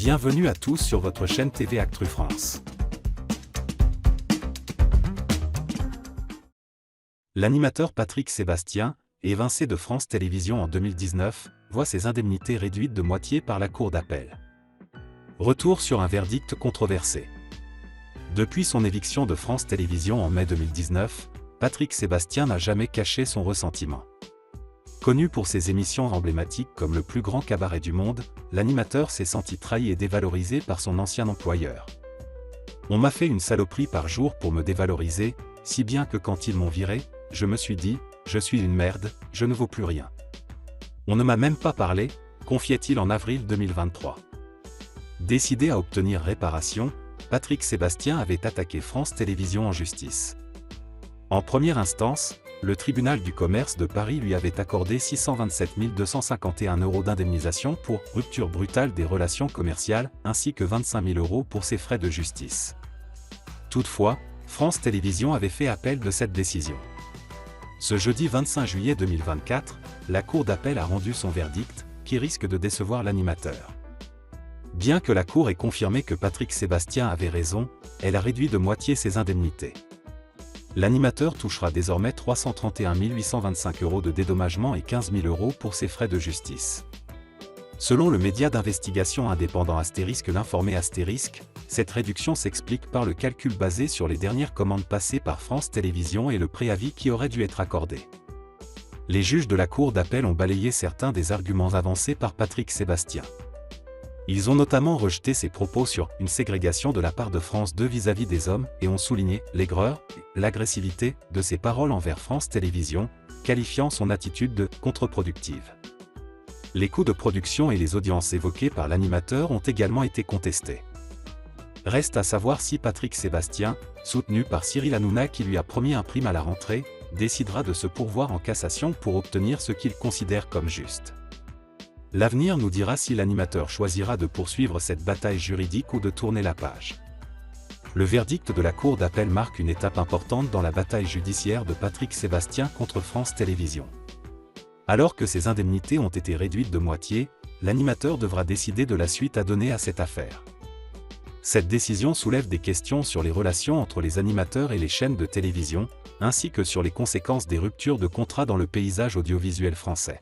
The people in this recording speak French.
Bienvenue à tous sur votre chaîne TV Actu France. L'animateur Patrick Sébastien, évincé de France Télévisions en 2019, voit ses indemnités réduites de moitié par la Cour d'appel. Retour sur un verdict controversé. Depuis son éviction de France Télévisions en mai 2019, Patrick Sébastien n'a jamais caché son ressentiment. Connu pour ses émissions emblématiques comme Le plus grand cabaret du monde, l'animateur s'est senti trahi et dévalorisé par son ancien employeur. On m'a fait une saloperie par jour pour me dévaloriser, si bien que quand ils m'ont viré, je me suis dit, je suis une merde, je ne vaux plus rien. On ne m'a même pas parlé, confiait-il en avril 2023. Décidé à obtenir réparation, Patrick Sébastien avait attaqué France Télévisions en justice. En première instance, le tribunal du commerce de Paris lui avait accordé 627 251 € d'indemnisation pour rupture brutale des relations commerciales, ainsi que 25 000 € pour ses frais de justice. Toutefois, France Télévisions avait fait appel de cette décision. Ce jeudi 25 juillet 2024, la Cour d'appel a rendu son verdict, qui risque de décevoir l'animateur. Bien que la Cour ait confirmé que Patrick Sébastien avait raison, elle a réduit de moitié ses indemnités. L'animateur touchera désormais 331 825 € de dédommagement et 15 000 € pour ses frais de justice. Selon le média d'investigation indépendant L'informé cette réduction s'explique par le calcul basé sur les dernières commandes passées par France Télévisions et le préavis qui aurait dû être accordé. Les juges de la Cour d'appel ont balayé certains des arguments avancés par Patrick Sébastien. Ils ont notamment rejeté ses propos sur une ségrégation de la part de France 2 vis-à-vis des hommes et ont souligné l'aigreur et l'agressivité de ses paroles envers France Télévisions, qualifiant son attitude de contre-productive. Les coûts de production et les audiences évoquées par l'animateur ont également été contestés. Reste à savoir si Patrick Sébastien, soutenu par Cyril Hanouna qui lui a promis un prime à la rentrée, décidera de se pourvoir en cassation pour obtenir ce qu'il considère comme juste. L'avenir nous dira si l'animateur choisira de poursuivre cette bataille juridique ou de tourner la page. Le verdict de la Cour d'appel marque une étape importante dans la bataille judiciaire de Patrick Sébastien contre France Télévisions. Alors que ses indemnités ont été réduites de moitié, l'animateur devra décider de la suite à donner à cette affaire. Cette décision soulève des questions sur les relations entre les animateurs et les chaînes de télévision, ainsi que sur les conséquences des ruptures de contrat dans le paysage audiovisuel français.